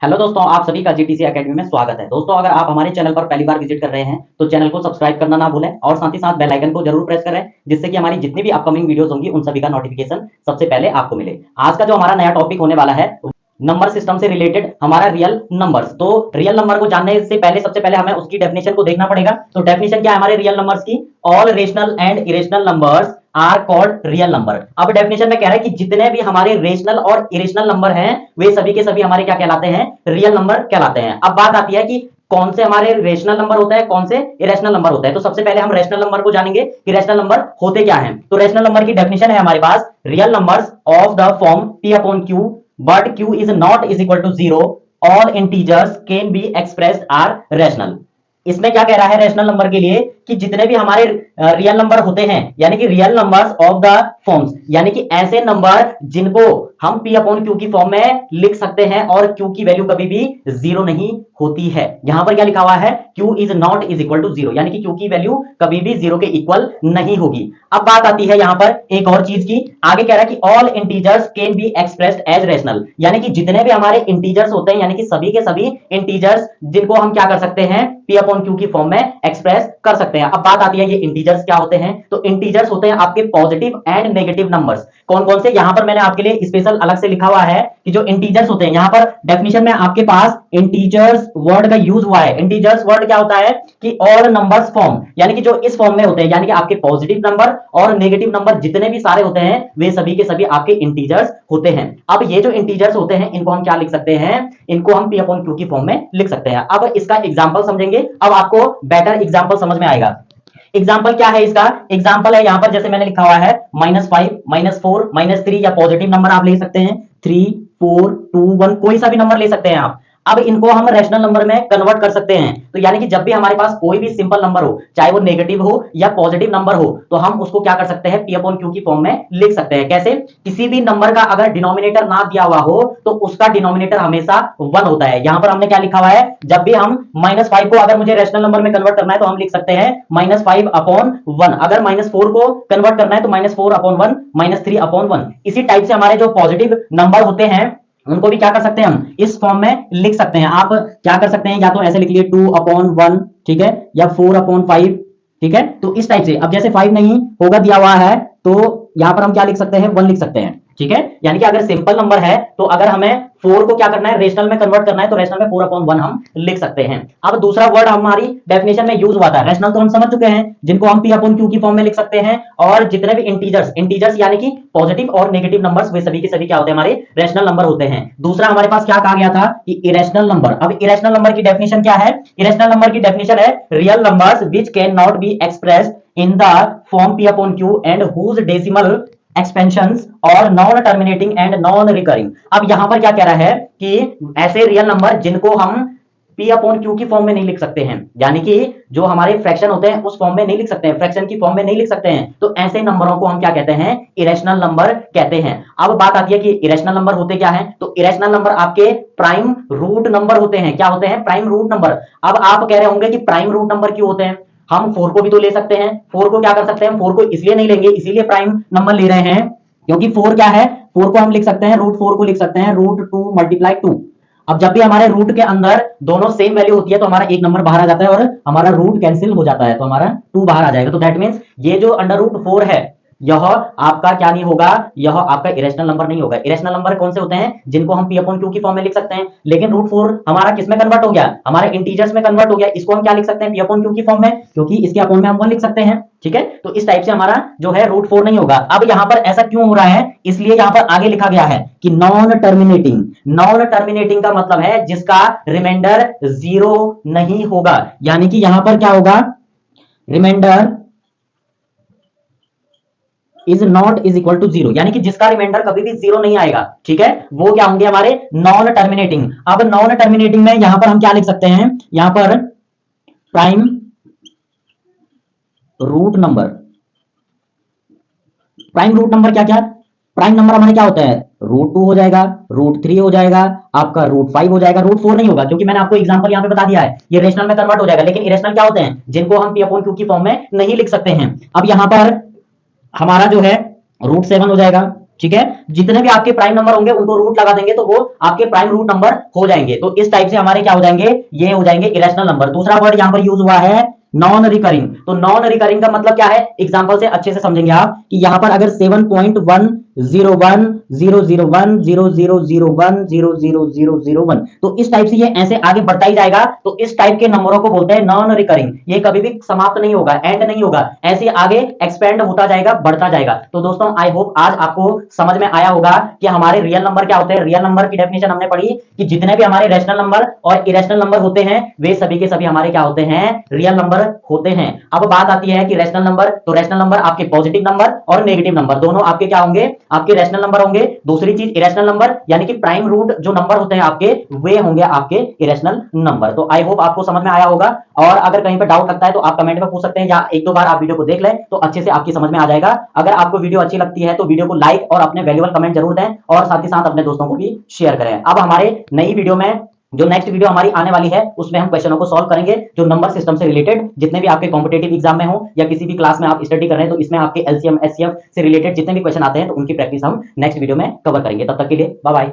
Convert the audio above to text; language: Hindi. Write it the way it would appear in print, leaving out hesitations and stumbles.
हेलो दोस्तों, आप सभी का जीटीसी एकेडमी में स्वागत है। दोस्तों, अगर आप हमारे चैनल पर पहली बार विजिट कर रहे हैं तो चैनल को सब्सक्राइब करना ना भूलें और साथ ही साथ बेल आइकन को जरूर प्रेस करें, जिससे कि हमारी जितनी भी अपकमिंग वीडियोस होंगी उन सभी का नोटिफिकेशन सबसे पहले आपको मिले। आज का जो हमारा नया टॉपिक होने वाला है नंबर सिस्टम से रिलेटेड हमारा रियल नंबर्स। तो रियल नंबर को जानने से पहले सबसे पहले हमें उसकी डेफिनेशन को देखना पड़ेगा। तो डेफिनेशन क्या है हमारे रियल नंबर्स की? All rational and irrational numbers are called real number. अब डेफिनेशन में कह रहा है कि जितने भी हमारे रेशनल और इरेशनल नंबर हैं वे सभी के सभी हमारे क्या कहलाते हैं? रियल नंबर कहलाते हैं। अब बात आती है कि कौन से हमारे रेशनल नंबर होता है, कौन से इरेशनल नंबर होता है। तो सबसे पहले हम रेशनल नंबर को जानेंगे कि रेशनल नंबर होते क्या हैं। तो रेशनल नंबर की डेफिनेशन है हमारे पास, real numbers of the form p upon q but q is not is equal to 0, all integers can be expressed are rational। इसमें क्या कह रहा है रेशनल नंबर के लिए कि जितने भी हमारे रियल नंबर होते हैं, यानी कि real numbers of the forms, यानी कि ऐसे नंबर जिनको हम p अपॉन q की फॉर्म में लिख सकते हैं और q की वैल्यू कभी भी जीरो नहीं होती है। यहां पर क्या लिखा हुआ है? q is not is equal to zero, यानी कि q की वैल्यू कभी भी जीरो के इक्वल नहीं होगी। अब बात आती है यहां पर एक और चीज की। आगे कह रहा है कि all integers can be expressed as rational, यानी कि जितने भी हमारे इंटीजर्स होते हैं, यानी कि सभी के सभी इंटीजर्स जिनको हम क्या कर सकते हैं? p अपॉन q की फॉर्म में एक्सप्रेस कर सकते हैं। अब बात आती है ये इंटीजर्स क्या होते हैं। तो इंटीजर्स होते हैं आपके पॉजिटिव एंड नेगेटिव नंबर्स। कौन कौन से? यहां पर मैंने आपके लिए स्पेशल अलग से लिखा हुआ है कि जो इंटीजर्स होते हैं, यहां पर डेफिनेशन में आपके पास इंटीजर्स वर्ड का यूज हुआ है। इंटीजर्स वर्ड क्या होता है कि ऑल नंबर्स फॉर्म, यानी कि जो इस फॉर्म में होते हैं, यानी कि आपके पॉजिटिव नंबर और नेगेटिव नंबर जितने भी सारे होते हैं वे सभी के सभी आपके इंटीजर्स होते हैं। अब ये जो इंटीजर्स होते हैं इनको हम क्या लिख सकते हैं? इनको हम p अपॉन q की फॉर्म में लिख सकते हैं। अब इसका एग्जांपल समझेंगे, अब आपको बेटर एग्जांपल समझ में आएगा। एग्जाम्पल क्या है इसका? एग्जाम्पल है यहां पर जैसे मैंने लिखा हुआ है -5, -4, -3, या पॉजिटिव नंबर आप ले सकते हैं 3, 4, 2, 1, कोई सा भी नंबर ले सकते हैं आप। अब इनको हम रैशनल नंबर में कन्वर्ट कर सकते हैं। तो यानी कि जब भी हमारे पास कोई भी सिंपल नंबर हो, चाहे वो नेगेटिव हो या पॉजिटिव नंबर हो, तो हम उसको क्या कर सकते हैं? p अपॉन q की फॉर्म में लिख सकते हैं। कैसे? किसी भी नंबर का अगर डिनोमिनेटर ना दिया हुआ हो तो उसका डिनोमिनेटर हमेशा 1 होता है। यहां पर हमने क्या लिखा हुआ है? जब भी हम -5 को अगर मुझे रैशनल नंबर में कन्वर्ट करना है तो हम लिख सकते हैं -5 अपॉन 1। अगर -4 को कन्वर्ट करना है तो -4 अपॉन 1, -3 अपॉन 1। इसी टाइप से हमारे जो पॉजिटिव नंबर होते हैं उनको भी क्या कर सकते हैं? हम इस फॉर्म में लिख सकते हैं। आप क्या कर सकते हैं? या तो ऐसे लिख लिए 2 अपॉन 1, ठीक है, या 4 अपॉन 5, ठीक है। तो इस टाइप से। अब जैसे 5 नहीं होगा दिया हुआ है तो यहां पर हम क्या लिख सकते हैं? 1 लिख सकते हैं, ठीक है। यानी कि अगर सिंपल नंबर है तो अगर हमें 4 को क्या करना है? रेशनल में कन्वर्ट करना है तो रेशनल में 4 अपॉन 1 हम लिख सकते हैं। अब दूसरा वर्ड हमारी डेफिनेशन में यूज हुआ था, रेशनल तो हम समझ चुके हैं, जिनको हम p अपॉन q की फॉर्म में लिख सकते हैं। और जितने भी इंटीजर्स यानी कि पॉजिटिव और नेगेटिव नंबर्स वे सभी के सभी क्या होते हैं? हमारे रेशनल नंबर होते हैं। दूसरा हमारे पास क्या कहा गया था कि इरेशनल नंबर। अब इरेशनल नंबर की डेफिनेशन क्या है? इरेशनल नंबर की डेफिनेशन है real numbers which can not be expressed in the form p upon q and whose decimal expansions और non terminating and non recurring. अब यहां पर क्या कह रहा है कि ऐसे रियल नंबर जिनको हम p अपॉन q की फॉर्म में नहीं लिख सकते हैं, यानी कि जो हमारे फ्रैक्शन होते हैं उस फॉर्म में नहीं लिख सकते हैं, फ्रैक्शन की फॉर्म में नहीं लिख सकते हैं, तो ऐसे नंबरों को हम क्या कहते हैं? इरेशनल नंबर कहते हैं। अब बात आती है कि इरेशनल नंबर होते क्या हैं। तो इरेशनल नंबर आपके प्राइम रूट नंबर होते हैं। क्या होते हैं? Prime root number. अब आप कह रहे होंगे कि प्राइम रूट नंबर क्यों होते हैं? हम 4 को भी तो ले सकते हैं। 4 को क्या कर सकते हैं? 4 को इसलिए नहीं लेंगे, इसीलिए प्राइम नंबर ले रहे हैं क्योंकि 4 क्या है? 4 को हम लिख सकते हैं √4 को लिख सकते हैं √2 मल्टीप्लाई 2। अब जब भी हमारे रूट के अंदर दोनों सेम वैल्यू होती है तो हमारा एक नंबर बाहर आ जाता है और हमारा रूट कैंसिल हो जाता है, तो हमारा 2 बाहर आ जाएगा। तो दैट मींस ये जो √4 है यह आपका क्या नहीं होगा? यह आपका इरेशनल नंबर नहीं होगा। इरेशनल नंबर कौन से होते हैं? जिनको हम p अपॉन q की फॉर्म में लिख सकते हैं। लेकिन √4 हमारा किस में कन्वर्ट हो गया? हमारे इंटीजर्स में कन्वर्ट हो गया। इसको हम क्या लिख सकते हैं? p अपॉन q की फॉर्म में, क्योंकि इसके अपॉन में हम 1 लिख सकते हैं, ठीक है। तो इस टाइप से हमारा जो है √4 नहीं होगा। अब यहां पर ऐसा क्यों हो रहा है? इसलिए यहां पर आगे लिखा गया है कि नॉन टर्मिनेटिंग। नॉन टर्मिनेटिंग का मतलब है जिसका रिमाइंडर 0 नहीं होगा, यानी कि यहां पर क्या होगा? Remainder is not is equal to 0, यानी कि जिसका रिमाइंडर कभी भी 0 नहीं आएगा, ठीक है, वो क्या होंगे? हमारे नॉन टर्मिनेटिंग। अब नॉन टर्मिनेटिंग में यहां पर हम क्या लिख सकते हैं? यहां पर prime root number. Prime root number क्या क्या? प्राइम नंबर हमारे क्या होता है? √2 हो जाएगा, √3 हो जाएगा, आपका √5 हो जाएगा, √4 नहीं होगा क्योंकि मैंने आपको एग्जांपल यहां पे बता दिया है, ये रेशनल में कन्वर्ट हो जाएगा। लेकिन इरेशनल क्या होते हैं? जिनको हम p अपॉन q की फॉर्म में नहीं लिख सकते हैं। अब यहां पर हमारा जो है √7 हो जाएगा, ठीक है। जितने भी आपके प्राइम नंबर होंगे उनको रूट लगा देंगे तो वो आपके प्राइम रूट नंबर हो जाएंगे। तो इस टाइप से हमारे क्या हो जाएंगे, ये हो जाएंगे इरेशनल नंबर। दूसरा वर्ड यहां पर यूज हुआ है नॉन रिकरिंग। तो नॉन रिकरिंग का मतलब क्या है, एग्जांपल से अच्छे से समझेंगे आप कि यहां पर अगर 7.101000001000001 तो इस टाइप से ये ऐसे आगे बढ़ता ही जाएगा। तो इस टाइप के नंबरों को बोलते हैं नॉन रिकरिंग। ये कभी भी समाप्त नहीं होगा, एंड नहीं होगा, ऐसे आगे एक्सपेंड होता जाएगा, बढ़ता जाएगा। तो दोस्तों आई होप आज आपको समझ में आया होगा कि हमारे रियल नंबर क्या होते हैं। रियल नंबर की डेफिनेशन हमने पढ़ी कि जितने भी हमारे रैशनल नंबर और इरेशनल नंबर होते हैं वे सभी के सभी हमारे क्या होते हैं, रियल नंबर होते हैं। अब बात आती है कि रैशनल नंबर, तो रैशनल नंबर आपके पॉजिटिव नंबर और नेगेटिव नंबर दोनों आपके क्या होंगे, आपके रैशनल नंबर होंगे। दूसरी चीज इरेशनल नंबर यानी कि प्राइम रूट जो नंबर होते हैं आपके वे होंगे आपके इरेशनल नंबर। तो आई होप आपको समझ में आया होगा, और अगर कहीं पर डाउट लगता है तो आप कमेंट में पूछ सकते हैं या एक दो बार आप वीडियो को देख लें तो अच्छे से आपकी समझ में आ जाएगा। अगर आपको वीडियो अच्छी लगती है तो वीडियो को लाइक और अपने वैल्यूएबल कमेंट जरूर दें और साथ ही साथ अपने दोस्तों को भी शेयर करें। अब हमारे नई वीडियो में, जो नेक्स्ट वीडियो हमारी आने वाली है, उसमें हम क्वेश्चनों को सॉल्व करेंगे जो नंबर सिस्टम से रिलेटेड जितने भी आपके कॉम्पिटेटिव एग्जाम में हो या किसी भी क्लास में आप स्टडी कर रहे हैं तो इसमें आपके एलसीएम एचसीएफ से रिलेटेड जितने भी क्वेश्चन आते हैं तो उनकी प्रैक्टिस हम नेक्स्ट वीडियो में कवर करेंगे। तब तक के लिए बाय बाय।